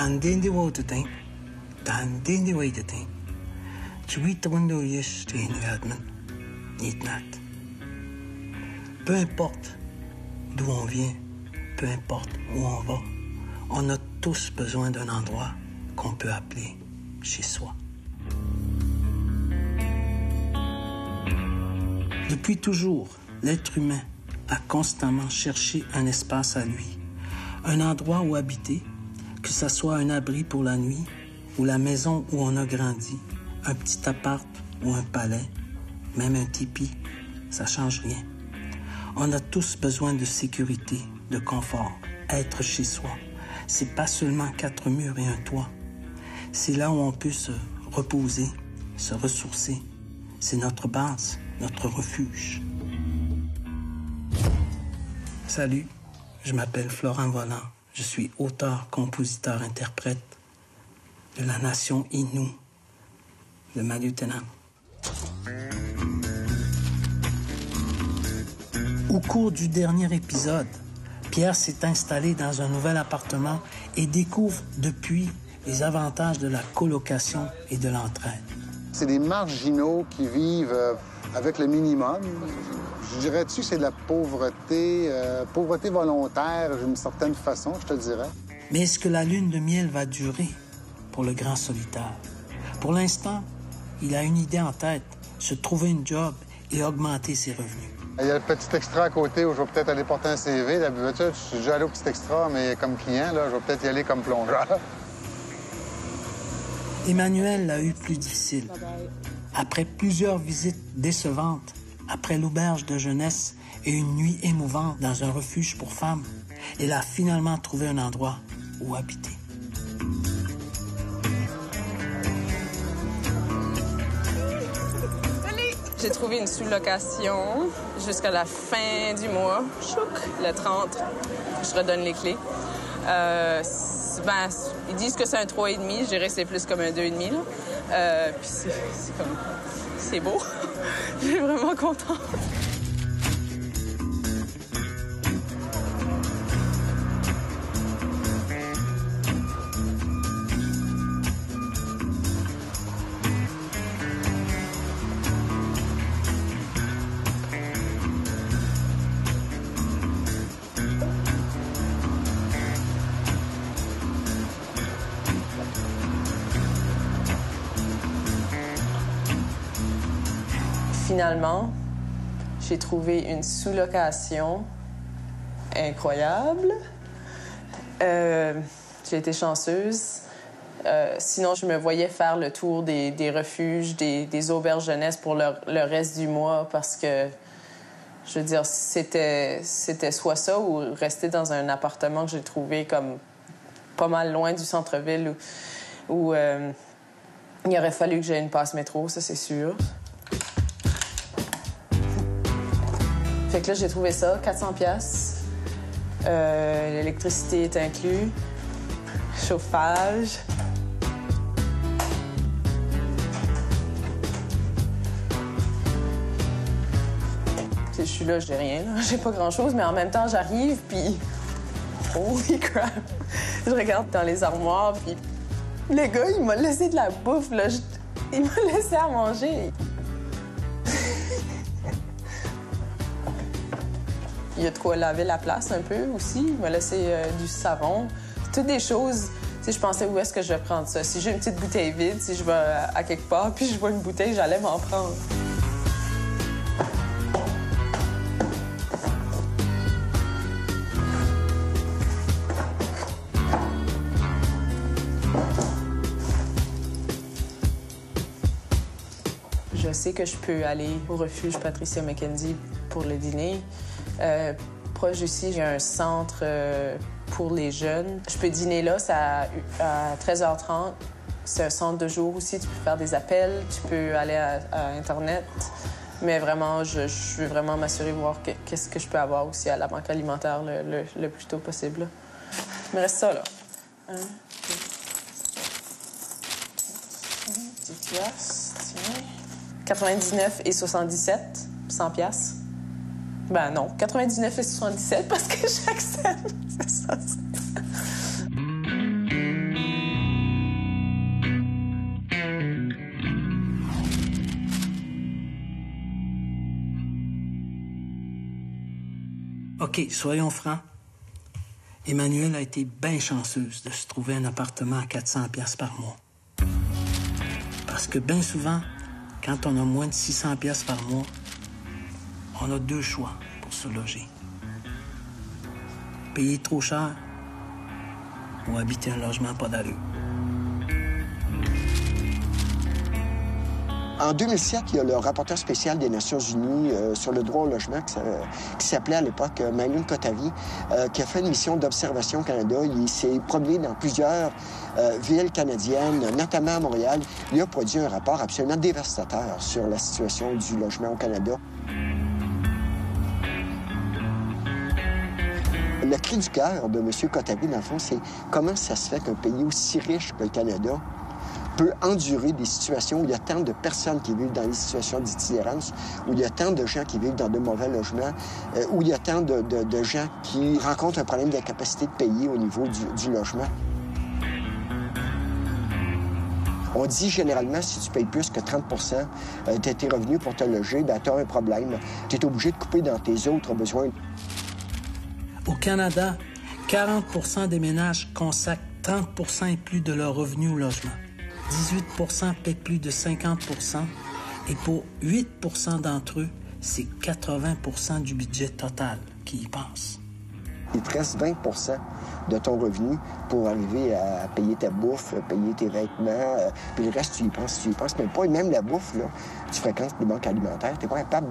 Tandindi Wotating, Tandindi Waiting, Chuitawando Yish Admin, Nitnat. Peu importe d'où on vient, peu importe où on va, on a tous besoin d'un endroit qu'on peut appeler chez soi. Depuis toujours, l'être humain a constamment cherché un espace à lui, un endroit où habiter, que ce soit un abri pour la nuit ou la maison où on a grandi, un petit appart ou un palais, même un tipi, ça change rien. On a tous besoin de sécurité, de confort, être chez soi. C'est pas seulement 4 murs et un toit. C'est là où on peut se reposer, se ressourcer. C'est notre base, notre refuge. Salut, je m'appelle Florent Volant. Je suis auteur, compositeur, interprète de la nation Innu de Maliotenam. Au cours du dernier épisode, Pierre s'est installé dans un nouvel appartement et découvre depuis les avantages de la colocation et de l'entraide. C'est des marginaux qui vivent avec le minimum. Je dirais-tu que c'est de la pauvreté, pauvreté volontaire d'une certaine façon, je te dirais. Mais est-ce que la lune de miel va durer pour le grand solitaire? Pour l'instant, il a une idée en tête, se trouver une job et augmenter ses revenus. Il y a le petit extra à côté où je vais peut-être aller porter un CV. D'habitude, je suis déjà allé au petit extra, mais comme client, là, je vais peut-être y aller comme plongeur. Emmanuel l'a eu plus difficile. Après plusieurs visites décevantes, après l'auberge de jeunesse et une nuit émouvante dans un refuge pour femmes, elle a finalement trouvé un endroit où habiter. J'ai trouvé une sous-location jusqu'à la fin du mois. Le 30, je redonne les clés. Ils disent que c'est un 3,5. Je dirais que c'est plus comme un 2,5. Puis c'est beau. Je suis vraiment contente. Finalement, j'ai trouvé une sous-location incroyable. J'ai été chanceuse. Sinon, je me voyais faire le tour des refuges, des auberges jeunesse pour le reste du mois parce que, je veux dire, c'était soit ça ou rester dans un appartement que j'ai trouvé comme pas mal loin du centre-ville où il aurait fallu que j'aie une passe métro, ça c'est sûr. Fait que là, j'ai trouvé ça, 400$. L'électricité est inclus. Chauffage. Je suis là, j'ai rien, là. J'ai pas grand-chose, mais en même temps, j'arrive, puis... Holy crap! Je regarde dans les armoires, puis... Le gars, il m'a laissé de la bouffe, là. Il m'a laissé à manger. Il y a de quoi laver la place un peu aussi. Il m'a laissé du savon. Toutes des choses. Tu sais, je pensais, où est-ce que je vais prendre ça? Si j'ai une petite bouteille vide, si je vais à quelque part, puis je vois une bouteille, j'allais m'en prendre. Je sais que je peux aller au refuge Patricia McKenzie pour le dîner. Proche d'ici, il y a un centre pour les jeunes. Je peux dîner là, c'est à 13h30. C'est un centre de jour aussi. Tu peux faire des appels, tu peux aller à Internet. Mais vraiment, je veux vraiment m'assurer de voir qu'est-ce que je peux avoir aussi à la banque alimentaire le plus tôt possible. Il me reste ça, là. 1, 2, 10 piastres, tiens. 99 et 77, 100 piastres. Ben non, 99 et 77 parce que j'accepte. C'est ça. OK, soyons francs. Emmanuelle a été bien chanceuse de se trouver un appartement à 400 $ par mois. Parce que bien souvent, quand on a moins de 600 $ par mois, on a 2 choix pour se loger. Payer trop cher ou habiter un logement pas d'allure. En 2007, il y a le rapporteur spécial des Nations unies sur le droit au logement, qui s'appelait à l'époque Maïmoun Kotavi, qui a fait une mission d'observation au Canada. Il s'est promené dans plusieurs villes canadiennes, notamment à Montréal. Il a produit un rapport absolument dévastateur sur la situation du logement au Canada. Le cri du cœur de M. Kotavi, dans le fond, c'est comment ça se fait qu'un pays aussi riche que le Canada peut endurer des situations où il y a tant de personnes qui vivent dans des situations d'itinérance, où il y a tant de gens qui vivent dans de mauvais logements, où il y a tant de gens qui rencontrent un problème d'incapacité de payer au niveau du logement. On dit généralement, si tu payes plus que 30 % de tes revenus pour te loger, ben, tu as un problème. Tu es obligé de couper dans tes autres besoins. Au Canada, 40 % des ménages consacrent 30 % et plus de leurs revenus au logement. 18 % paient plus de 50 % et pour 8 % d'entre eux, c'est 80 % du budget total qui y passe. Il te reste 20 % de ton revenu pour arriver à payer ta bouffe, payer tes vêtements, puis le reste, tu y penses même pas. Et même la bouffe, là, tu fréquentes les banques alimentaires, tu n'es pas capable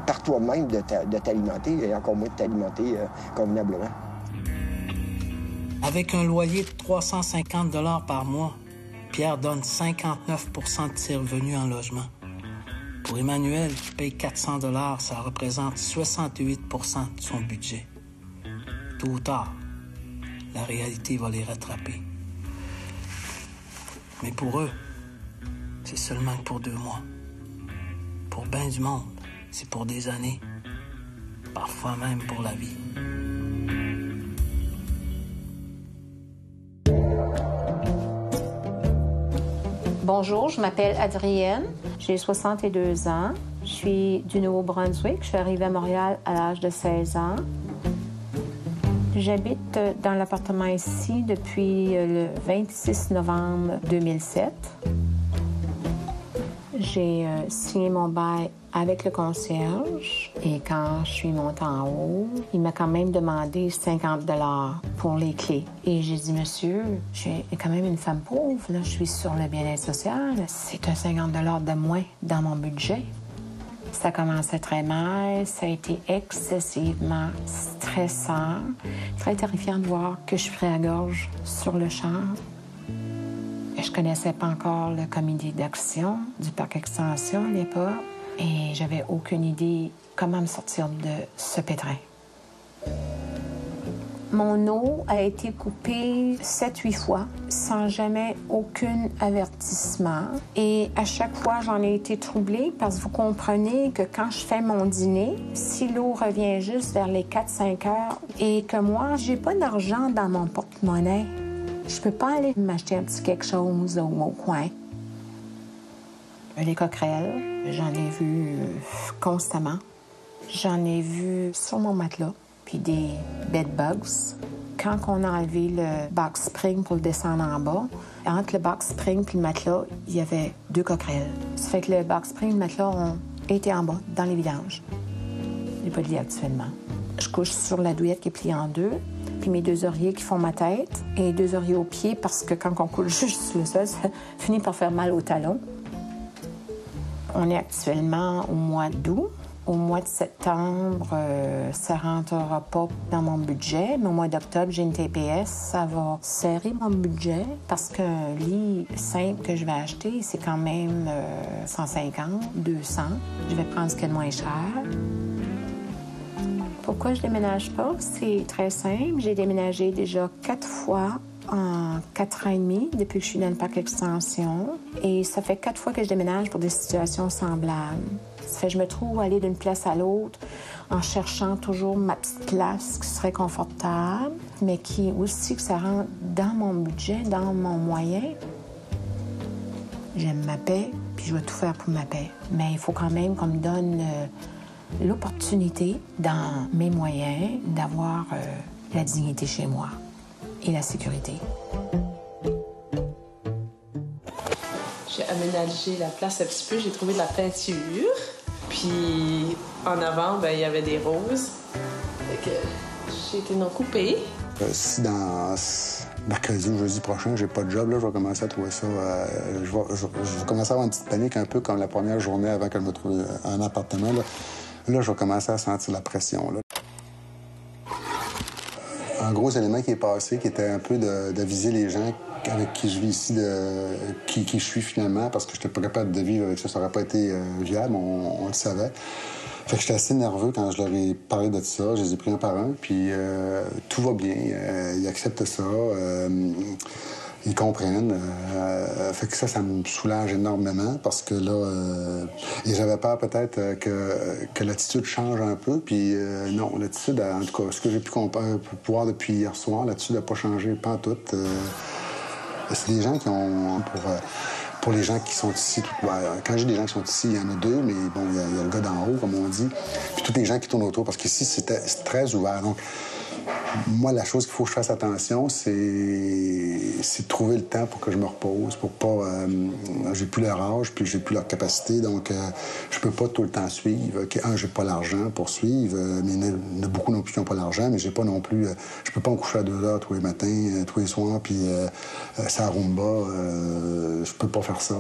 par toi-même de t'alimenter et encore moins de t'alimenter convenablement. Avec un loyer de 350 $ par mois, Pierre donne 59 % de ses revenus en logement. Pour Emmanuelle, qui paye 400 $, ça représente 68 % de son budget. Tôt ou tard, la réalité va les rattraper. Mais pour eux, c'est seulement pour 2 mois. Pour bien du monde, c'est pour des années. Parfois même pour la vie. Bonjour, je m'appelle Adrienne, j'ai 62 ans. Je suis du Nouveau-Brunswick. Je suis arrivée à Montréal à l'âge de 16 ans. J'habite dans l'appartement ici depuis le 26 novembre 2007. J'ai signé mon bail avec le concierge et quand je suis montée en haut, il m'a quand même demandé 50 $ pour les clés. Et j'ai dit, monsieur, je suis quand même une femme pauvre, là, je suis sur le bien-être social. C'est un 50 $ de moins dans mon budget. Ça commençait très mal, ça a été excessivement stressant, très terrifiant de voir que je ferais à gorge sur le champ. Je connaissais pas encore le comité d'action du parc Extension à l'époque et j'avais aucune idée comment me sortir de ce pétrin. Mon eau a été coupée 7-8 fois sans jamais aucun avertissement. Et à chaque fois, j'en ai été troublée parce que vous comprenez que quand je fais mon dîner, si l'eau revient juste vers les 4-5 heures et que moi, j'ai pas d'argent dans mon porte-monnaie, je peux pas aller m'acheter un petit quelque chose au coin. Les coquerelles, j'en ai vu constamment. J'en ai vu sur mon matelas. Puis des bedbugs. Quand on a enlevé le box spring pour le descendre en bas, entre le box spring et le matelas, il y avait 2 coquerelles. Ça fait que le box spring et le matelas ont été en bas, dans les vidanges. Je n'ai pas de lit actuellement. Je couche sur la douillette qui est pliée en 2, puis mes 2 oreillers qui font ma tête, et 2 oreillers aux pieds, parce que quand on couche juste sur le sol, ça finit par faire mal aux talons. On est actuellement au mois d'août. Au mois de septembre, ça ne rentrera pas dans mon budget, mais au mois d'octobre, j'ai une TPS. Ça va serrer mon budget parce qu'un lit simple que je vais acheter, c'est quand même 150, 200. Je vais prendre ce qui est le moins cher. Pourquoi je déménage pas? C'est très simple. J'ai déménagé déjà 4 fois en 4 ans et demi depuis que je suis dans le parc Extension. Et ça fait 4 fois que je déménage pour des situations semblables. Ça fait que je me trouve aller d'une place à l'autre en cherchant toujours ma petite place qui serait confortable, mais qui aussi que ça rentre dans mon budget, dans mon moyen. J'aime ma paix, puis je vais tout faire pour ma paix. Mais il faut quand même qu'on me donne l'opportunité, dans mes moyens, d'avoir la dignité chez moi et la sécurité. J'ai aménagé la place un petit peu, j'ai trouvé de la peinture. Puis en avant, ben, il y avait des roses. Fait que j'ai été non coupée. Si dans mercredi ou jeudi prochain, j'ai pas de job, là, je vais commencer à trouver ça... je vais commencer à avoir une petite panique, un peu comme la première journée avant que je me trouve un appartement. Là, je vais commencer à sentir la pression. Là. Un gros élément qui est passé, qui était un peu d'aviser les gens avec qui je vis ici, qui je suis finalement, parce que je n'étais pas capable de vivre avec ça. Ça n'aurait pas été viable, on le savait. Fait que j'étais assez nerveux quand je leur ai parlé de ça. Je les ai pris un par un, puis tout va bien. Ils acceptent ça. Ils comprennent. Fait que ça me soulage énormément parce que là... et j'avais peur peut-être que l'attitude change un peu. Puis non, l'attitude, en tout cas, ce que j'ai pu voir depuis hier soir, l'attitude n'a pas changé, pas en tout. C'est des gens qui ont... Pour les gens qui sont ici, quand j'ai des gens qui sont ici, il y en a deux, mais bon, il y a le gars d'en haut, comme on dit, puis tous les gens qui tournent autour, parce qu'ici, c'est très ouvert. Donc, moi, la chose qu'il faut que je fasse attention, c'est de trouver le temps pour que je me repose, pour pas... j'ai plus leur âge, puis j'ai plus leur capacité, donc je peux pas tout le temps suivre. J'ai pas l'argent pour suivre, mais il y en a beaucoup non plus qui n'ont pas l'argent, mais j'ai pas non plus... je peux pas me coucher à 2 heures tous les matins, tous les soirs, puis ça rumba. Je peux pas faire ça.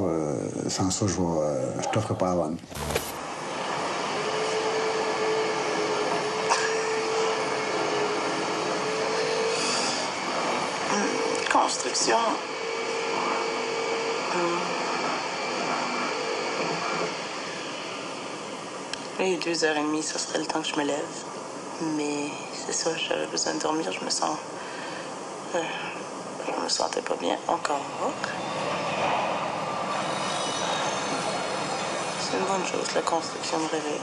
Sans ça, je t'offre pas la bonne. Construction. Là, il est 2h30, ça serait le temps que je me lève. Mais c'est ça, j'avais besoin de dormir, je me sentais pas bien encore. C'est une bonne chose, la construction me réveille.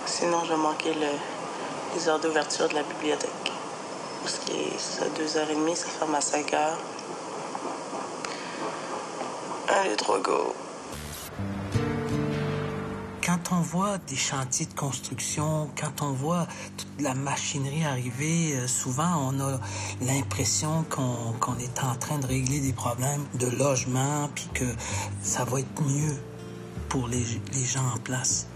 Sinon, je manquais les heures d'ouverture de la bibliothèque. Parce que c'est 2h30, ça ferme à 5h. Allez, 3 go. Quand on voit des chantiers de construction, quand on voit toute la machinerie arriver, souvent on a l'impression qu'on est en train de régler des problèmes de logement, puis que ça va être mieux pour les gens en place.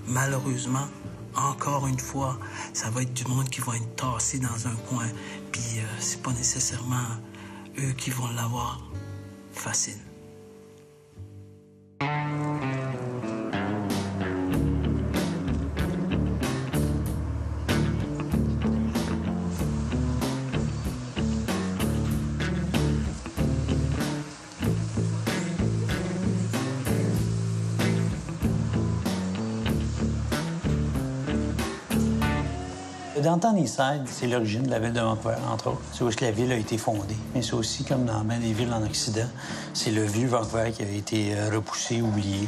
Malheureusement, encore une fois, ça va être du monde qui va être tassé dans un coin, puis c'est pas nécessairement eux qui vont l'avoir facile. Downtown Eastside, c'est l'origine de la ville de Vancouver, entre autres. C'est où la ville a été fondée. Mais c'est aussi, comme dans bien des villes en Occident, c'est le vieux Vancouver qui a été repoussé, oublié.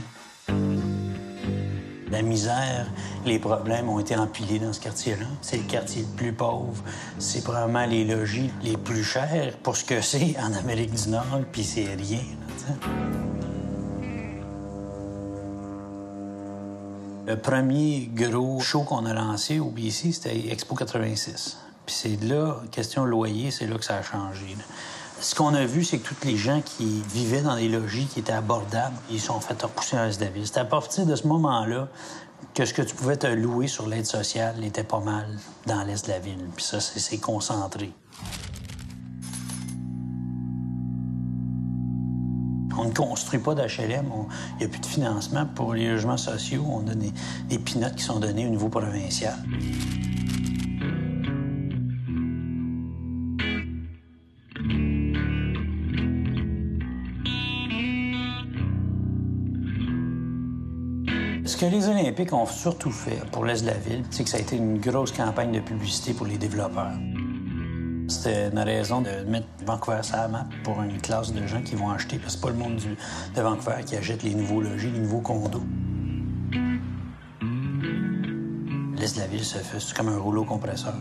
La misère, les problèmes ont été empilés dans ce quartier-là. C'est le quartier le plus pauvre. C'est probablement les logis les plus chers pour ce que c'est en Amérique du Nord, puis c'est rien, là, Le premier gros show qu'on a lancé au BC, c'était Expo 86. Puis c'est là, question loyer, c'est là que ça a changé. Là. Ce qu'on a vu, c'est que tous les gens qui vivaient dans des logis qui étaient abordables, ils sont fait repousser à l'est de la ville. C'était à partir de ce moment-là que ce que tu pouvais te louer sur l'aide sociale était pas mal dans l'est de la ville. Puis ça, c'est concentré. On ne construit pas d'HLM, il n'y a plus de financement pour les logements sociaux. On a des pinottes qui sont données au niveau provincial. Ce que les Olympiques ont surtout fait pour l'est de la ville, c'est que ça a été une grosse campagne de publicité pour les développeurs. C'était une raison de mettre Vancouver sur la map pour une classe de gens qui vont acheter, parce que c'est pas le monde de Vancouver qui achète les nouveaux logis, les nouveaux condos. L'est de la ville se fait, c'est comme un rouleau compresseur.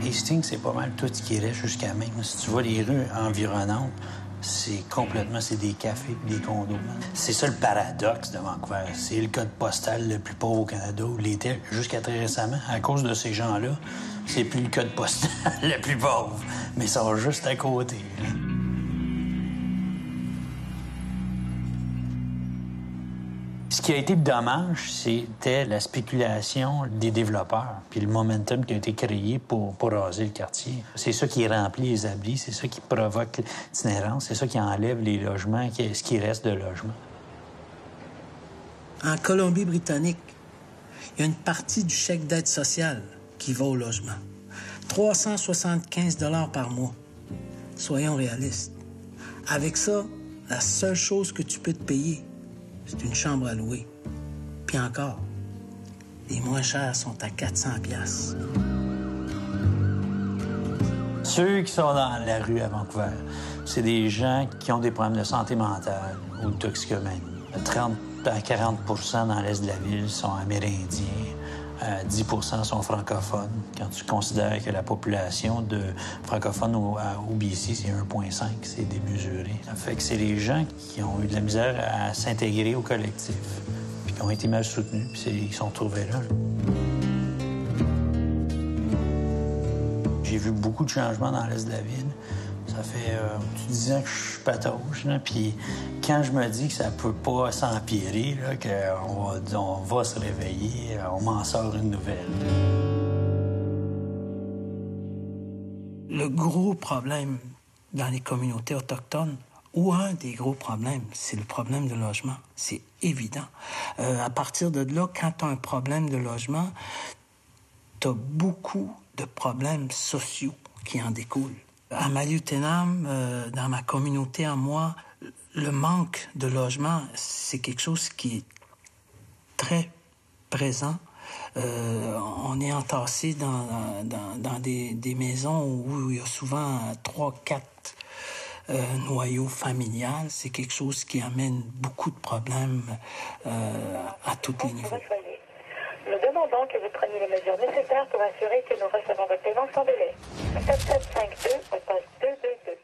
Hastings, c'est pas mal tout ce qui reste jusqu'à même. Si tu vois les rues environnantes, c'est des cafés et des condos. C'est ça le paradoxe de Vancouver. C'est le code postal le plus pauvre au Canada, ou l'était jusqu'à très récemment. À cause de ces gens-là, c'est plus le code postal le plus pauvre, mais ça va juste à côté. Là. Ce qui a été dommage, c'était la spéculation des développeurs, puis le momentum qui a été créé pour raser le quartier. C'est ça qui remplit les abris, c'est ça qui provoque l'itinérance, c'est ça qui enlève les logements, ce qui reste de logements. En Colombie-Britannique, il y a une partie du chèque d'aide sociale qui va au logement. 375 $ par mois. Soyons réalistes. Avec ça, la seule chose que tu peux te payer, c'est une chambre à louer. Puis encore, les moins chers sont à 400 $. Ceux qui sont dans la rue à Vancouver, c'est des gens qui ont des problèmes de santé mentale ou de toxicomanie. 30 à 40 % dans l'est de la ville sont amérindiens. 10 % sont francophones. Quand tu considères que la population de francophones au BC, c'est 1,5, c'est démesuré. Ça fait que c'est les gens qui ont eu de la misère à s'intégrer au collectif, puis qui ont été mal soutenus, puis ils sont trouvés là. J'ai vu beaucoup de changements dans l'est de la ville. Ça fait 10 ans que je suis patauge, là, puis quand je me dis que ça peut pas s'empirer, qu'on va se réveiller, on m'en sort une nouvelle. Le gros problème dans les communautés autochtones, ou un des gros problèmes, c'est le problème de logement. C'est évident. À partir de là, quand tu as un problème de logement, tu as beaucoup de problèmes sociaux qui en découlent. À Maliotenam, dans ma communauté à moi, le manque de logement, c'est quelque chose qui est très présent. On est entassé dans des maisons où il y a souvent 3-4 noyaux familiales. C'est quelque chose qui amène beaucoup de problèmes à tous les niveaux. Nous demandons que vous preniez les mesures nécessaires pour assurer que nous recevons votre paiement sans délai. 7752 au poste 222.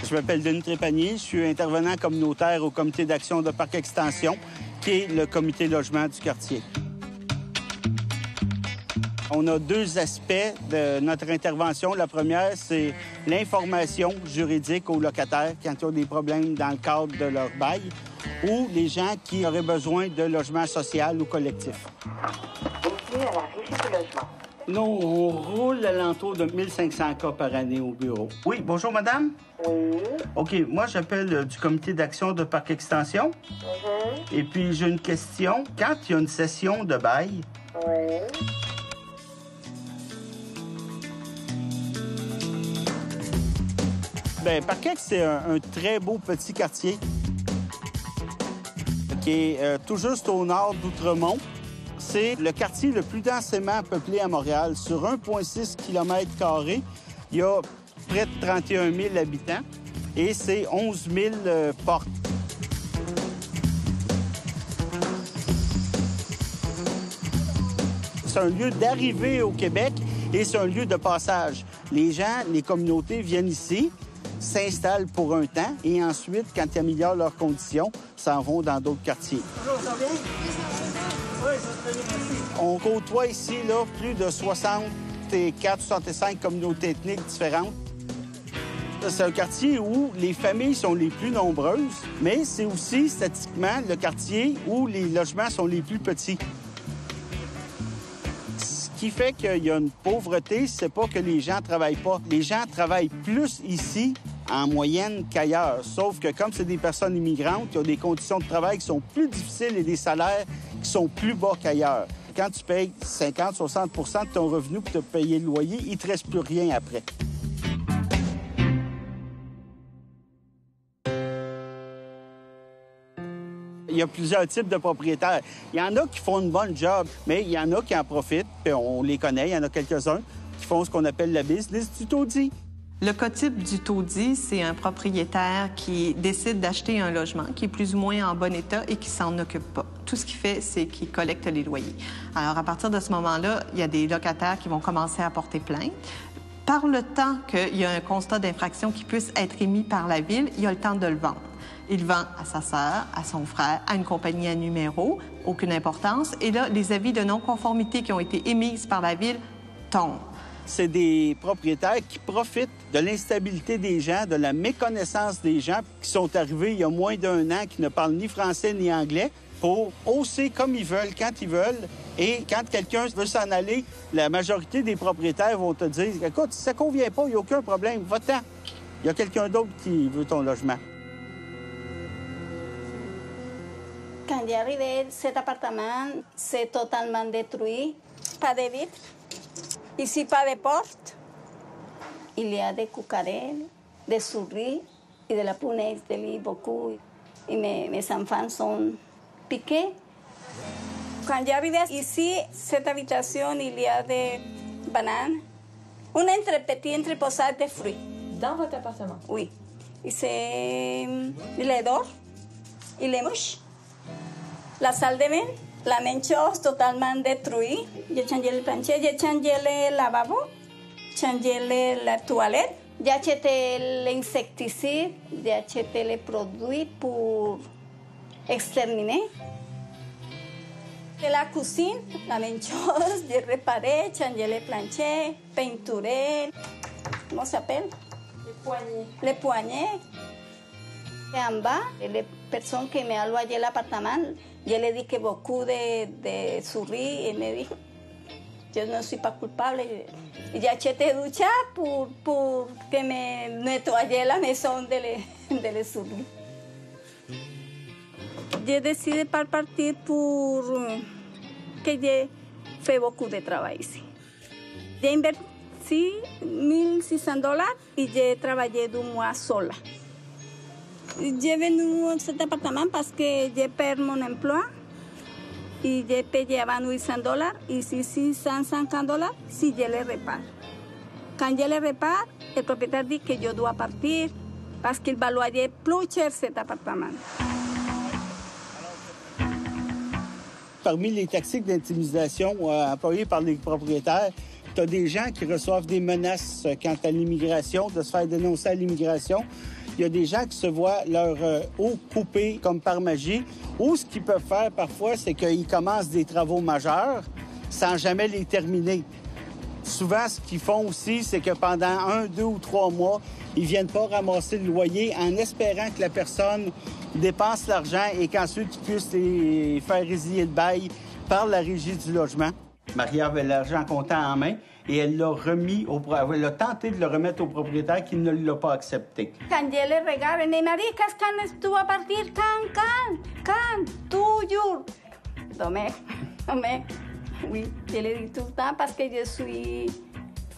Je m'appelle Denis Trépanier, je suis intervenant communautaire au comité d'action de Parc Extension, qui est le comité logement du quartier. On a deux aspects de notre intervention. La première, c'est l'information juridique aux locataires quand ils ont des problèmes dans le cadre de leur bail ou les gens qui auraient besoin de logement social ou collectif. Bienvenue à la Régie du logement. Nous, on roule alentour de 1500 cas par année au bureau. Oui, bonjour, madame. Oui. OK, moi, j'appelle du comité d'action de Parc Extension. Et puis, j'ai une question. Quand il y a une session de bail... Oui. Bien, Parc-Ex, c'est un très beau petit quartier qui est tout juste au nord d'Outremont. C'est le quartier le plus densément peuplé à Montréal. Sur 1,6 km², il y a près de 31 000 habitants et c'est 11 000 portes. C'est un lieu d'arrivée au Québec et c'est un lieu de passage. Les gens, les communautés viennent ici, s'installent pour un temps et ensuite, quand ils améliorent leurs conditions, s'en vont dans d'autres quartiers. Bonjour, ça va bien? Oui, ça va très bien, merci. On côtoie ici là, plus de 64-65 communautés ethniques différentes. C'est un quartier où les familles sont les plus nombreuses, mais c'est aussi statistiquement le quartier où les logements sont les plus petits. Ce qui fait qu'il y a une pauvreté, c'est pas que les gens travaillent pas. Les gens travaillent plus ici en moyenne qu'ailleurs. Sauf que comme c'est des personnes immigrantes, il y a des conditions de travail qui sont plus difficiles et des salaires qui sont plus bas qu'ailleurs. Quand tu payes 50-60 % de ton revenu pour te payer le loyer, il ne te reste plus rien après. Il y a plusieurs types de propriétaires. Il y en a qui font une bonne job, mais il y en a qui en profitent. Puis on les connaît, il y en a quelques-uns qui font ce qu'on appelle la business du taudis. Le cas type du taudis, c'est un propriétaire qui décide d'acheter un logement qui est plus ou moins en bon état et qui s'en occupe pas. Tout ce qu'il fait, c'est qu'il collecte les loyers. Alors, à partir de ce moment-là, il y a des locataires qui vont commencer à porter plainte. Par le temps qu'il y a un constat d'infraction qui puisse être émis par la Ville, il y a le temps de le vendre. Il vend à sa sœur, à son frère, à une compagnie à numéro, aucune importance. Et là, les avis de non-conformité qui ont été émis par la Ville tombent. C'est des propriétaires qui profitent de l'instabilité des gens, de la méconnaissance des gens qui sont arrivés il y a moins d'1 an, qui ne parlent ni français ni anglais, pour hausser comme ils veulent, quand ils veulent. Et quand quelqu'un veut s'en aller, la majorité des propriétaires vont te dire « Écoute, si ça ne convient pas, il n'y a aucun problème, va-t'en. Il y a quelqu'un d'autre qui veut ton logement. » Quand j'ai arrivé, cet appartement, c'est totalement détruit. Pas de vitres. Ici, pas de porte. Il y a des cucarelles, des souris et de la punaise de lit beaucoup. Et mes enfants sont piqués. Quand j'ai arrivé ici, cette habitation, il y a des bananes. Un petit entreposat de fruits. Dans votre appartement? Oui. Et c'est les dors et les mouches. La salle de bain, la même chose, totalement détruite. J'ai changé le plancher, j'ai changé le lavabo, changé la toilette. J'ai acheté l'insecticide, j'ai acheté les produits pour exterminer. Et la cuisine, la même chose, j'ai réparé, changé le plancher, peinturé. Comment ça s'appelle? Les poignées. Les poignées. Et en bas, les personnes qui m'ont loué l'appartement, je leur ai dit que beaucoup de souris, et me dit, je ne suis pas coupable. J'ai acheté une douche pour que me nettoyer la maison de les souris. J'ai décidé de partir pour que j'ai fait beaucoup de travail ici. J'ai investi $1,600 et j'ai travaillé 2 mois seule. J'ai venu cet appartement parce que j'ai perdu mon emploi et j'ai payé avant $800 et $650 si je le répare. Quand je le répare, le propriétaire dit que je dois partir parce qu'il va louer plus cher cet appartement. Parmi les tactiques d'intimidation employées par les propriétaires, tu as des gens qui reçoivent des menaces quant à l'immigration, de se faire dénoncer à l'immigration. Il y a des gens qui se voient leur eau coupée comme par magie, ou ce qu'ils peuvent faire parfois, c'est qu'ils commencent des travaux majeurs sans jamais les terminer. Souvent, ce qu'ils font aussi, c'est que pendant 1, 2 ou 3 mois, ils ne viennent pas ramasser le loyer en espérant que la personne dépense l'argent et qu'ensuite ils puissent les faire résilier le bail par la Régie du logement. Marie avait l'argent comptant en main et elle l'a remis elle a tenté de le remettre au propriétaire qui ne l'a pas accepté. Quand je le regarde, elle m'a dit, quand tu vas partir? Quand? Toujours. Mais, oui, je le dis tout le temps parce que je suis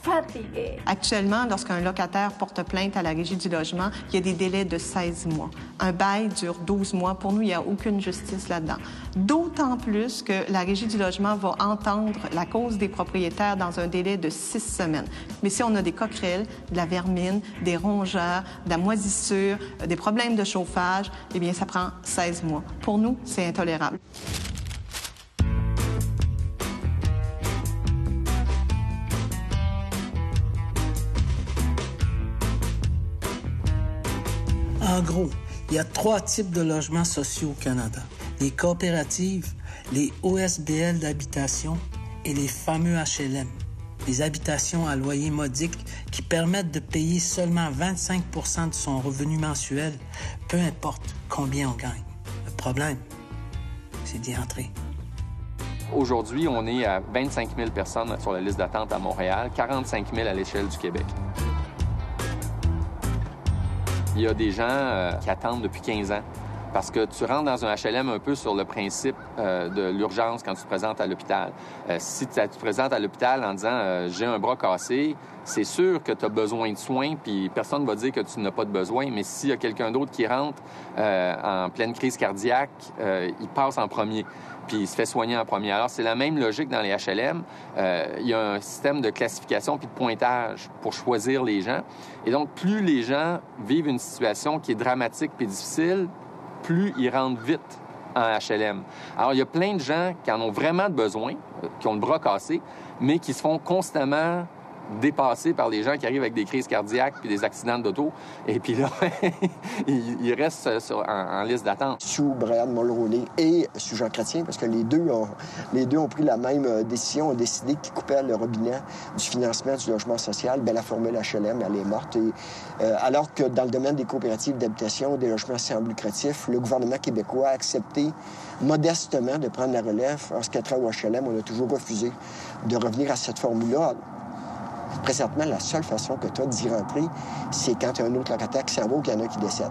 fatiguée. Actuellement, lorsqu'un locataire porte plainte à la Régie du logement, il y a des délais de 16 mois. Un bail dure 12 mois. Pour nous, il n'y a aucune justice là-dedans. D'autant plus que la Régie du logement va entendre la cause des propriétaires dans un délai de 6 semaines. Mais si on a des coquerelles, de la vermine, des rongeurs, de la moisissure, des problèmes de chauffage, eh bien, ça prend 16 mois. Pour nous, c'est intolérable. En gros, il y a 3 types de logements sociaux au Canada. Les coopératives, les OSBL d'habitation et les fameux HLM, les habitations à loyer modique qui permettent de payer seulement 25 % de son revenu mensuel, peu importe combien on gagne. Le problème, c'est d'y entrer. Aujourd'hui, on est à 25 000 personnes sur la liste d'attente à Montréal, 45 000 à l'échelle du Québec. Il y a des gens qui attendent depuis 15 ans parce que tu rentres dans un HLM un peu sur le principe de l'urgence quand tu te présentes à l'hôpital. Si tu te présentes à l'hôpital en disant « j'ai un bras cassé », c'est sûr que tu as besoin de soins, puis personne ne va dire que tu n'as pas de besoin. Mais s'il y a quelqu'un d'autre qui rentre en pleine crise cardiaque, il passe en premier, puis il se fait soigner en premier. Alors, c'est la même logique dans les HLM. Il y a un système de classification puis de pointage pour choisir les gens. Et donc, plus les gens vivent une situation qui est dramatique puis difficile, plus ils rentrent vite en HLM. Alors, il y a plein de gens qui en ont vraiment besoin, qui ont le bras cassé, mais qui se font constamment dépasser par les gens qui arrivent avec des crises cardiaques puis des accidents d'auto. Et puis là, ils restent en liste d'attente. Sous Brian Mulroney et sous Jean Chrétien, parce que les deux ont pris la même décision, ont décidé qu'ils coupaient le robinet du financement du logement social. Bien, la formule HLM, elle est morte. Et, alors que dans le domaine des coopératives d'habitation, des logements sans lucratifs, le gouvernement québécois a accepté modestement de prendre la relève. En ce qui a trait au HLM, on a toujours refusé de revenir à cette formule-là. Présentement, la seule façon que tu as d'y rentrer, c'est quand tu as un autre locataire qui s'en va ou qu'il y en a un qui décède.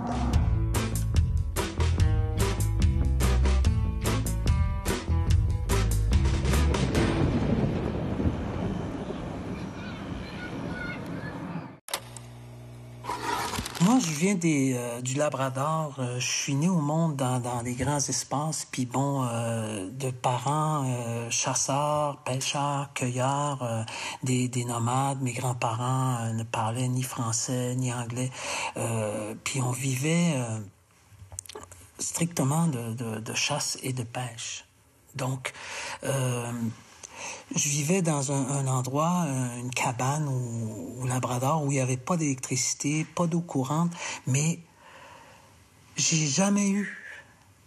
Moi, je viens du Labrador. Je suis né au monde dans des grands espaces. Puis bon, de parents chasseurs, pêcheurs, cueilleurs, des nomades. Mes grands-parents ne parlaient ni français ni anglais. Puis on vivait strictement de chasse et de pêche. Donc, je vivais dans un endroit, une cabane au Labrador, où il n'y avait pas d'électricité, pas d'eau courante, mais j'ai jamais eu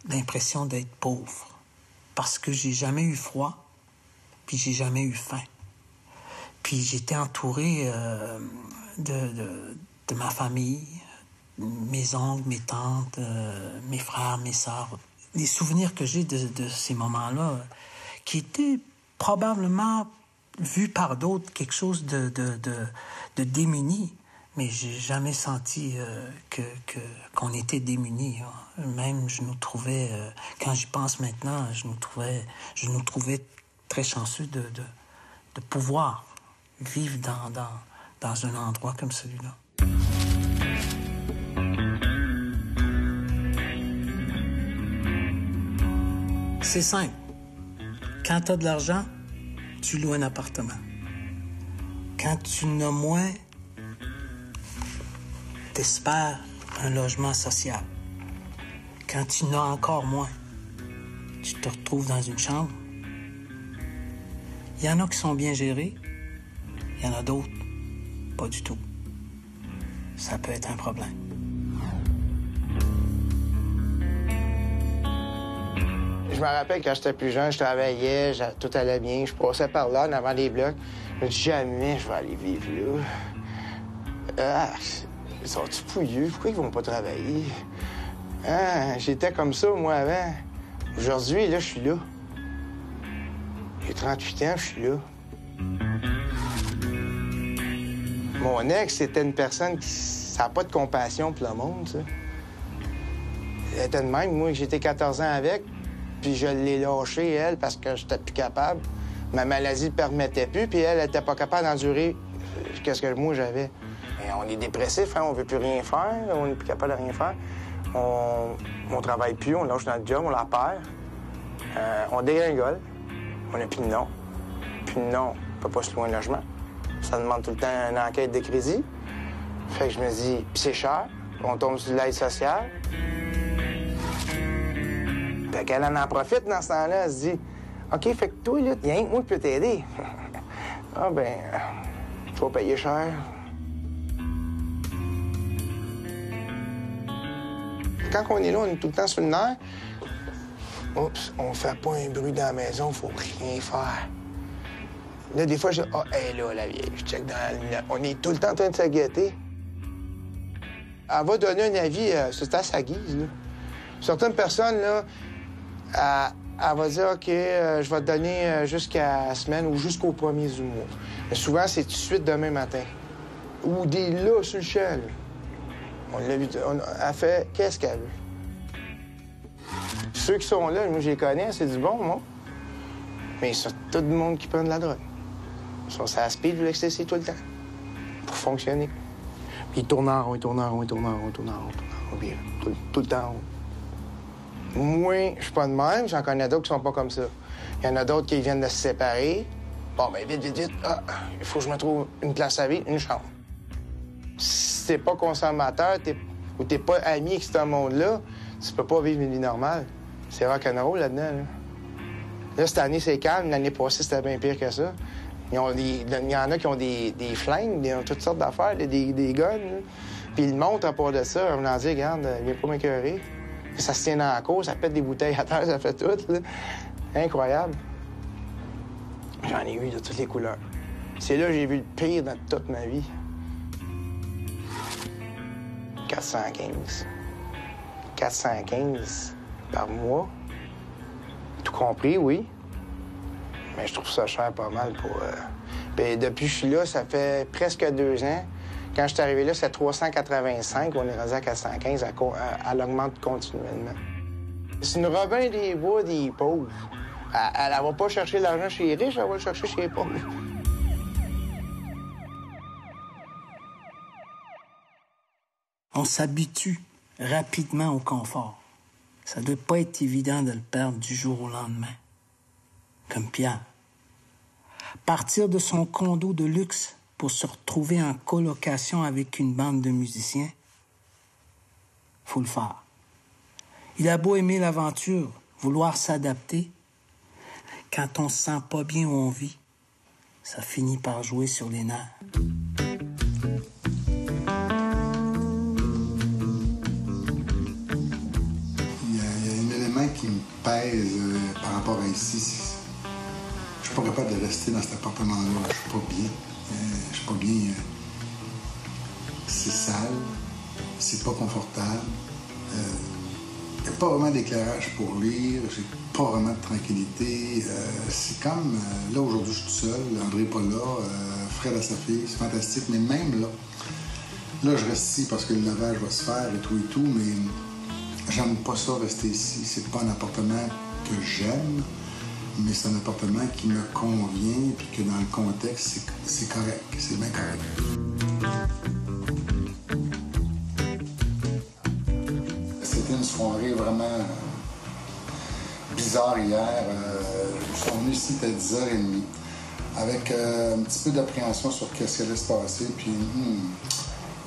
l'impression d'être pauvre, parce que j'ai jamais eu froid, puis j'ai jamais eu faim. Puis j'étais entouré de ma famille, mes oncles, mes tantes, mes frères, mes sœurs. Les souvenirs que j'ai de ces moments-là, qui étaient probablement vu par d'autres quelque chose de démuni, mais j'ai jamais senti qu'on était démunis. Même je nous trouvais, quand j'y pense maintenant, je nous trouvais très chanceux de pouvoir vivre dans un endroit comme celui-là. C'est simple. Quand tu as de l'argent, tu loues un appartement. Quand tu n'as moins, tu espères un logement social. Quand tu n'as encore moins, tu te retrouves dans une chambre. Il y en a qui sont bien gérés, il y en a d'autres, pas du tout. Ça peut être un problème. Je me rappelle quand j'étais plus jeune, je travaillais, tout allait bien, je passais par là, en avant des blocs. Je me dis jamais je vais aller vivre là. Ils sont-ils pouilleux? Pourquoi ils vont pas travailler? J'étais comme ça, moi, avant. Aujourd'hui, là, je suis là. J'ai 38 ans, je suis là. Mon ex, c'était une personne qui n'a pas de compassion pour le monde, ça. Elle était de même, moi, j'étais 14 ans avec. Puis je l'ai lâchée, elle, parce que j'étais plus capable. Ma maladie ne permettait plus, puis elle n'était pas capable d'endurer ce que moi j'avais. Et on est dépressif, hein? On veut plus rien faire, on n'est plus capable de rien faire. On travaille plus, on lâche notre job, on la perd. On dégringole, on n'a plus de nom. Plus de nom, on peut pas se louer un logement. Ça demande tout le temps une enquête de crédit. Fait que je me dis, puis c'est cher, on tombe sur l'aide sociale. Fait qu'elle en profite dans ce temps-là, elle se dit « OK, fait que toi, là, il y a rien que moi qui peux t'aider. » Ah ben, tu vas payer cher. Quand on est là, on est tout le temps sur le nerf. Oups, on fait pas un bruit dans la maison, faut rien faire. Là, des fois, je dis « Ah, elle est là, la vieille. » Je check dans la... On est tout le temps en train de se guetter. Elle va donner un avis, c'est à sa guise, là. Certaines personnes, là, elle va dire, OK, je vais te donner jusqu'à la semaine ou jusqu'au 1er du mois. Mais souvent, c'est tout de suite demain matin. Ou des là sur le champ, là. On l'a vu, elle fait qu'est-ce qu'elle veut. Ceux qui sont là, moi, je les connais, c'est du bon, moi. Mais c'est tout le monde qui prend de la drogue. Ils sont sur la speed ou l'ecstasy tout le temps. Pour fonctionner. Puis ils tournent en rond, ils tournent en rond, ils tournent en rond, ils tournent en rond, ils tournent en rond, puis tout le temps en rond. Moi, je suis pas de même. J'en connais d'autres qui sont pas comme ça. Il y en a d'autres qui viennent de se séparer. Bon, ben vite. Ah, il faut que je me trouve une place à vivre, une chambre. Si t'es pas consommateur ou t'es pas ami avec ce monde-là, tu peux pas vivre une vie normale. C'est rock'n'roll là-dedans. Là. Là, cette année, c'est calme. L'année passée, c'était bien pire que ça. Il y en a qui ont des flingues, ils ont toutes sortes d'affaires, des guns. Là. Puis ils montent à part de ça, en me disant, regarde, viens pas m'écœurer. Ça se tient dans la cour, ça pète des bouteilles à terre, ça fait tout. Là. Incroyable. J'en ai eu de toutes les couleurs. C'est là que j'ai vu le pire dans toute ma vie. 415. 415 par mois. Tout compris, oui. Mais je trouve ça cher pas mal pour... Puis depuis que je suis là, ça fait presque 2 ans. Quand je suis arrivé là, c'était 385. On est rendu à 415. Elle augmente continuellement. C'est une Robin des Bois des pauvres. Elle va pas chercher l'argent chez les riches, elle va le chercher chez les pauvres. On s'habitue rapidement au confort. Ça doit pas être évident de le perdre du jour au lendemain. Comme Pierre. Partir de son condo de luxe pour se retrouver en colocation avec une bande de musiciens, faut le faire. Il a beau aimer l'aventure, vouloir s'adapter, quand on se sent pas bien où on vit, ça finit par jouer sur les nerfs. Il y a un élément qui me pèse par rapport à ici. Je suis pas capable de rester dans cet appartement-là. Je suis pas bien. Je suis pas bien. C'est sale. C'est pas confortable. Il n'y a pas vraiment d'éclairage pour lire. J'ai pas vraiment de tranquillité. C'est comme... là, aujourd'hui, je suis tout seul. André n'est pas là. Fred a sa fille. C'est fantastique. Mais même là, je reste ici parce que le lavage va se faire et tout. Mais j'aime pas ça, rester ici. C'est pas un appartement que j'aime. Mais c'est un appartement qui me convient, puis que dans le contexte, c'est correct. C'est bien correct. C'était une soirée vraiment bizarre hier. Ils sont venus ici, c'était 10h30, avec un petit peu d'appréhension sur qu'est-ce qui allait se passer. Puis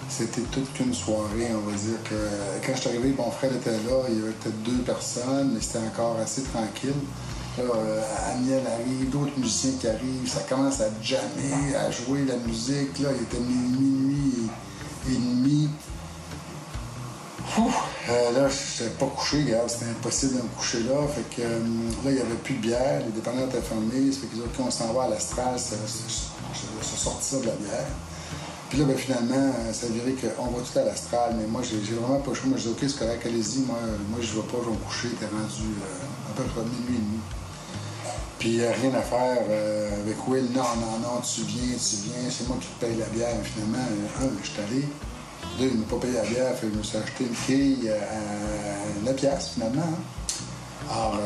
c'était toute qu'une soirée, on va dire que quand je suis arrivé, mon frère était là, il y avait peut-être 2 personnes, mais c'était encore assez tranquille. Là, Aniel arrive, d'autres musiciens qui arrivent, ça commence à jammer, à jouer la musique. Là, il était minuit et demi. Là, je n'étais pas couché, regarde, c'était impossible de me coucher là. Fait que là, il n'y avait plus de bière, les dépanneurs étaient fermés. Ça fait que les autres, quand on s'en va à l'Astral, ça sortir de la bière. Puis là, finalement, ça a viré qu'on va tout à l'Astral, mais moi, j'ai vraiment pas chaud. Moi, je dis, OK, c'est correct, allez-y. Moi, je vais pas, je vais me coucher. T'es rendu à peu près minuit et demi. Puis rien à faire avec Will. Non, tu viens, c'est moi qui te paye la bière. Mais finalement, je suis allé. 2, il m'a pas payé la bière, fait que je me suis acheté une quille à 9 piastres, finalement. Hein. Alors,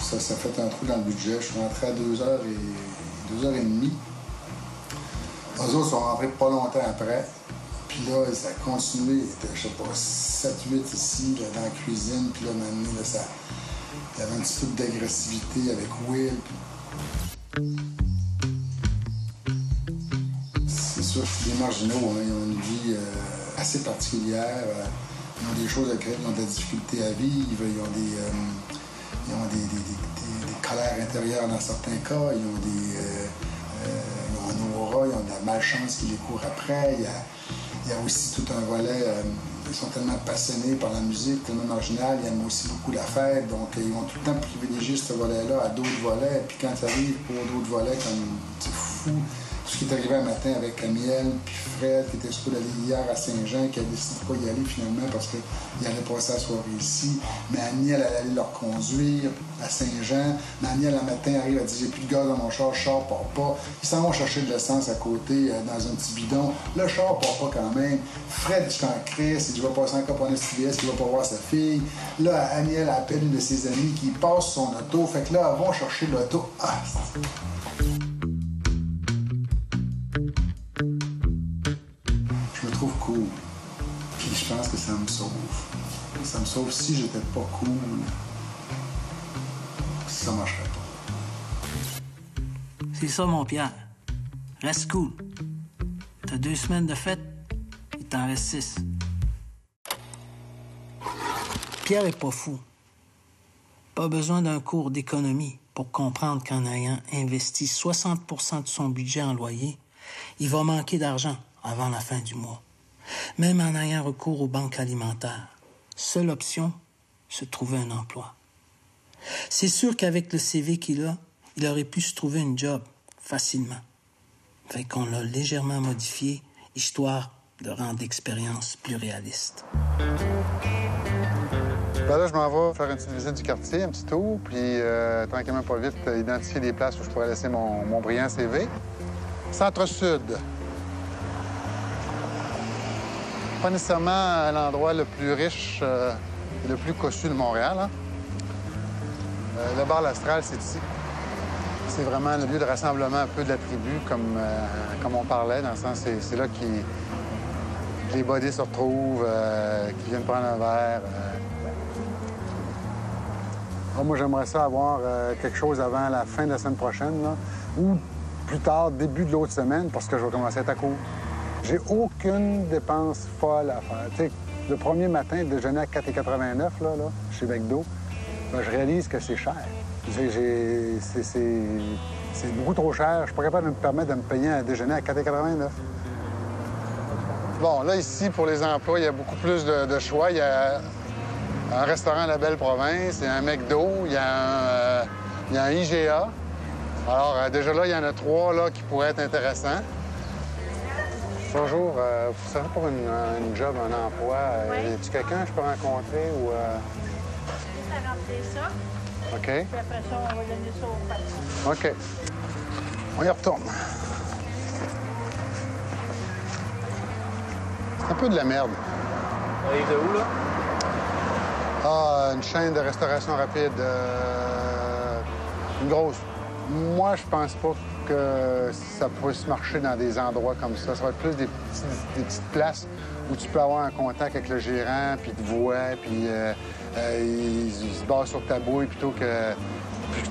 ça fait un trou dans le budget. Je suis rentré à 2h30. Eux autres sont rentrés pas longtemps après. Puis là, ça a continué. Il était, je sais pas, 7-8 ici, là, dans la cuisine. Puis là, maintenant, là, il y avait un petit peu d'agressivité avec Will. C'est sûr que les marginaux, hein, ils ont une vie assez particulière. Ils ont des choses à créer, ils ont de la difficulté à vivre. Ils ont des colères intérieures dans certains cas. Ils ont un aura, ils ont de la malchance qui les court après. Il y a aussi tout un volet... ils sont tellement passionnés par la musique, tellement marginal, ils aiment aussi beaucoup la fête, donc ils vont tout le temps privilégier ce volet-là à d'autres volets. Puis quand ça arrive pour d'autres volets, comme c'est fou, ce qui est arrivé un matin avec Amiel, puis Fred, qui était supposé aller hier à Saint-Jean, qui a décidé de pas y aller finalement parce qu'il allait passer la soirée ici. Mais Amiel, elle allait leur conduire à Saint-Jean. Mais Amiel, le matin, arrive, elle dit, j'ai plus de gaz dans mon char, le char part pas. Ils s'en vont chercher de l'essence à côté, dans un petit bidon. Le char part pas quand même. Fred, je t'en crisse, il dit, je vais passer encore pour un STS, il va pas voir sa fille. Là, Amiel appelle une de ses amies qui passe son auto. Fait que là, elles vont chercher l'auto. Je me trouve cool. Puis je pense que ça me sauve. Ça me sauve si j'étais pas cool. Ça marcherait pas. C'est ça, mon Pierre. Reste cool. T'as 2 semaines de fête, il t'en reste 6. Pierre est pas fou. Pas besoin d'un cours d'économie pour comprendre qu'en ayant investi 60% de son budget en loyer, il va manquer d'argent avant la fin du mois. Même en ayant recours aux banques alimentaires, seule option, se trouver un emploi. C'est sûr qu'avec le CV qu'il a, il aurait pu se trouver une job facilement. Fait qu'on l'a légèrement modifié, histoire de rendre l'expérience plus réaliste. Ben là, je m'en vais faire une petite visite du quartier, un petit tour, puis tranquillement pas vite, identifier des places où je pourrais laisser mon brillant CV. Centre-Sud. Pas nécessairement l'endroit le plus riche et le plus cossu de Montréal. Hein? Le bar L'Astral, c'est ici. C'est vraiment le lieu de rassemblement un peu de la tribu, comme on parlait, dans le sens c'est là que les bodés se retrouvent, qui viennent prendre un verre. Moi, j'aimerais ça avoir quelque chose avant la fin de la semaine prochaine, là, ou plus tard, début de l'autre semaine, parce que je vais commencer à être à court. J'ai aucune dépense folle à faire. Tu sais, le premier matin, déjeuner à 4,89 là, chez McDo, ben, je réalise que c'est cher. C'est beaucoup trop cher. Je suis pas capable de me permettre de me payer un déjeuner à 4,89. Bon, là, ici, pour les emplois, il y a beaucoup plus de choix. Il y a un restaurant La Belle Province, il y a un McDo, il y a un IGA. Alors, déjà là, il y en a 3 là, qui pourraient être intéressants. Bonjour, vous savez pour une job, un emploi, y a-t-il quelqu'un que je peux rencontrer ou... Juste à remplir ça. OK. Puis après ça, on va donner ça au patron. OK. On y retourne. C'est un peu de la merde. On arrive de où, là? Ah, une chaîne de restauration rapide. Une grosse. Moi, je pense pas que ça puisse marcher dans des endroits comme ça. Ça va être plus des petites places où tu peux avoir un contact avec le gérant, puis il te voit, puis il se base sur ta bouille plutôt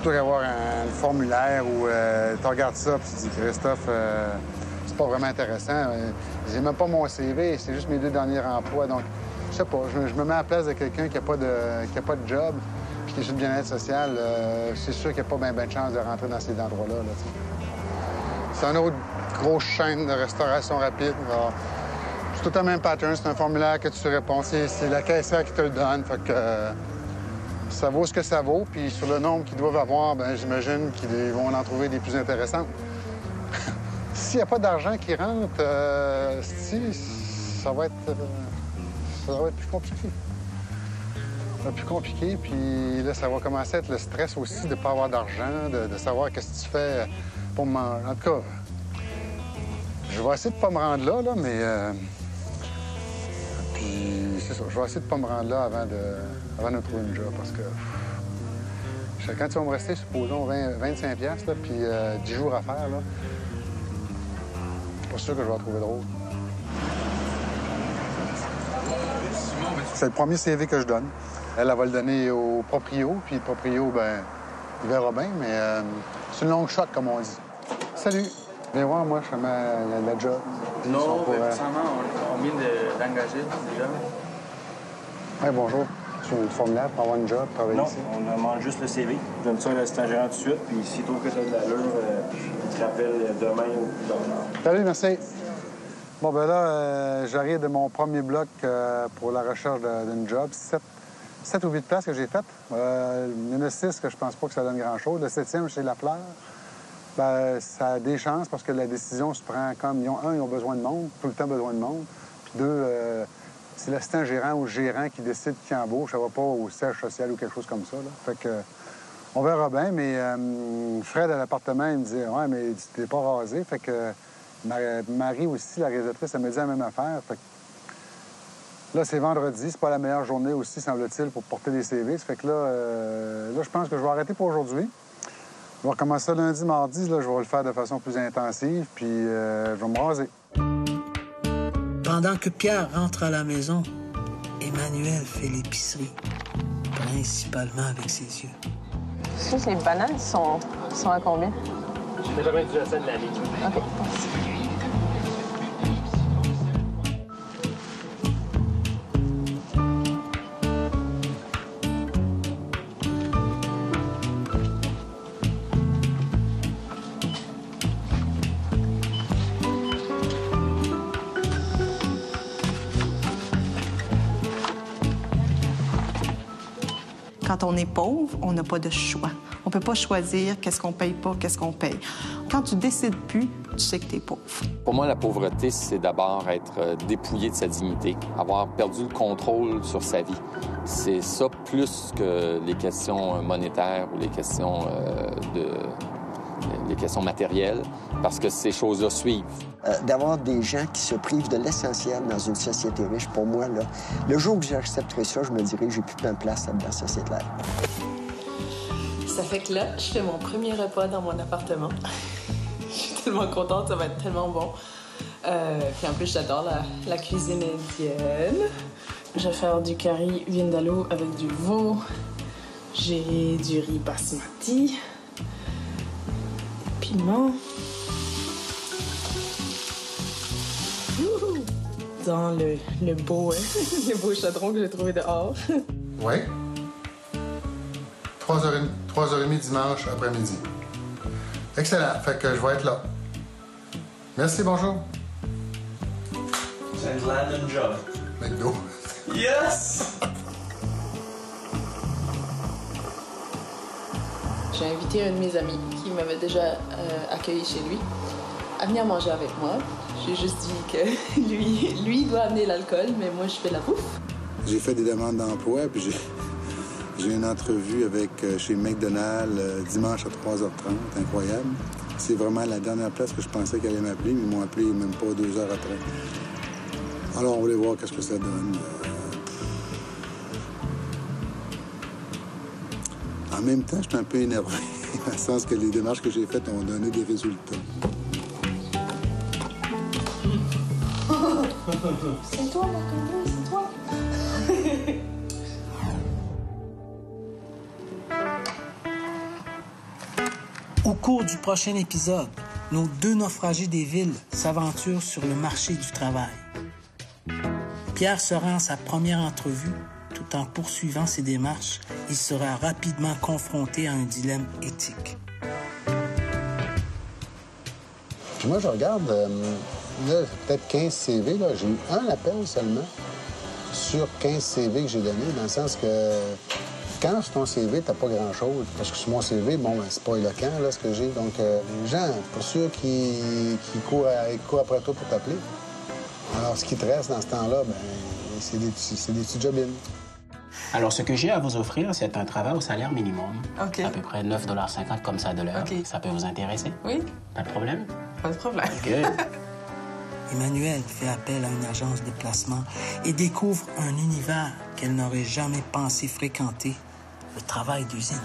qu'avoir un formulaire où tu regardes ça, puis tu dis, Christophe, c'est pas vraiment intéressant. J'ai même pas mon CV, c'est juste mes 2 derniers emplois. Donc, je sais pas, je me mets à la place de quelqu'un qui a pas de job, puis qui est juste bien-être social. C'est sûr qu'il n'y a pas bien de chance de rentrer dans ces endroits-là. Là, c'est une autre grosse chaîne de restauration rapide. Alors, c'est tout le même pattern, c'est un formulaire que tu réponds. C'est la caissière qui te le donne. Fait que ça vaut ce que ça vaut. Puis sur le nombre qu'ils doivent avoir, ben j'imagine qu'ils vont en trouver des plus intéressantes. S'il n'y a pas d'argent qui rentre, ça va être plus compliqué. Ça va être plus compliqué, puis là, ça va commencer à être le stress aussi de ne pas avoir d'argent, de savoir qu'est-ce que tu fais pour me manger. En tout cas, je vais essayer de ne pas me rendre là, mais... Puis c'est ça, je vais essayer de ne pas me rendre là avant de trouver une job, parce que... Quand tu vas me rester, supposons, 25$, là, puis 10 jours à faire, là, je suis pas sûr que je vais la trouver drôle. C'est le premier CV que je donne. Elle va le donner au proprio, puis le proprio, ben, il verra bien, mais c'est une longue shot, comme on dit. Salut! Viens voir, moi, je fais la job. Non, récemment, on vient d'engager déjà. Oui, bonjour. Sur le formulaire pour avoir une job, travailler ici? Non, on demande juste le CV. Je donne ça à l'assistant gérant tout de suite, puis s'il trouve que tu as de l'allure, il te rappelle demain ou plus tard. Salut, merci. Bon, ben là, j'arrive de mon premier bloc pour la recherche d'une job. 7 ou 8 places que j'ai faites. Il y en a 6 que je pense pas que ça donne grand-chose. Le 7e, chez Lafleur, ben, ça a des chances parce que la décision se prend comme... Ils ont besoin de monde, tout le temps besoin de monde. Puis 2, c'est l'assistant gérant ou gérant qui décide qui embauche. Ça va pas au siège social ou quelque chose comme ça, là. Fait que... On verra bien, mais Fred, à l'appartement, il me disait « Ouais, mais tu t'es pas rasé. » Fait que... Marie aussi, la réalisatrice, elle me dit la même affaire. Fait que là, c'est vendredi, c'est pas la meilleure journée aussi, semble-t-il, pour porter des CV. Ça fait que là, je pense que je vais arrêter pour aujourd'hui. Je vais recommencer ça lundi, mardi. Là, je vais le faire de façon plus intensive, puis je vais me raser. Pendant que Pierre rentre à la maison, Emmanuel fait l'épicerie, principalement avec ses yeux. Tu sais, les bananes sont à combien? J'ai jamais utilisé ça de la vie. OK, merci. Quand on est pauvre, on n'a pas de choix. On ne peut pas choisir qu'est-ce qu'on paye pas, qu'est-ce qu'on paye. Quand tu décides plus, tu sais que tu es pauvre. Pour moi, la pauvreté, c'est d'abord être dépouillé de sa dignité, avoir perdu le contrôle sur sa vie. C'est ça plus que les questions monétaires ou les questions les questions matérielles, parce que ces choses-là suivent. D'avoir des gens qui se privent de l'essentiel dans une société riche, pour moi, là, le jour où j'accepterai ça, je me dirai que j'ai plus plein de place dans la société-là. Ça fait que là, je fais mon premier repas dans mon appartement. Je suis tellement contente, ça va être tellement bon. Puis en plus, j'adore la cuisine indienne. Je vais faire du curry vindaloo avec du veau. J'ai du riz basmati. Piment. Dans le beau, le beau chaudron que j'ai trouvé dehors. Oui. 3h30 dimanche après-midi. Excellent. Fait que je vais être là. Merci, bonjour. C'est un job. McDo. Yes! J'ai invité un de mes amis qui m'avait déjà accueilli chez lui à venir manger avec moi. J'ai juste dit que lui doit amener l'alcool, mais moi, je fais la bouffe. J'ai fait des demandes d'emploi, puis j'ai une entrevue avec chez McDonald's dimanche à 3h30. Incroyable. C'est vraiment la dernière place que je pensais qu'elle allait m'appeler, mais ils m'ont appelé même pas 2 heures après. Alors, on voulait voir qu'est-ce que ça donne. En même temps, je suis un peu énervé, dans le sens que les démarches que j'ai faites ont donné des résultats. C'est toi, Marc-André, c'est toi. Au cours du prochain épisode, nos 2 naufragés des villes s'aventurent sur le marché du travail. Pierre se rend à sa première entrevue. Tout en poursuivant ses démarches, il sera rapidement confronté à un dilemme éthique. Moi, je regarde, là, peut-être 15 CV. Là. J'ai eu un appel seulement sur 15 CV que j'ai donné, dans le sens que quand sur ton CV, t'as pas grand-chose. Parce que sur mon CV, bon, ben, c'est pas éloquent, là, ce que j'ai. Donc, les gens, pas sûr qu'ils courent après toi pour t'appeler. Alors, ce qui te reste dans ce temps-là, ben, c'est des petits jobines. Alors, ce que j'ai à vous offrir, c'est un travail au salaire minimum. OK. À peu près 9,50 comme ça de l'heure. OK. Ça peut vous intéresser? Oui. Pas de problème? Pas de problème. OK. Emmanuelle fait appel à une agence de placement et découvre un univers qu'elle n'aurait jamais pensé fréquenter, le travail d'usine.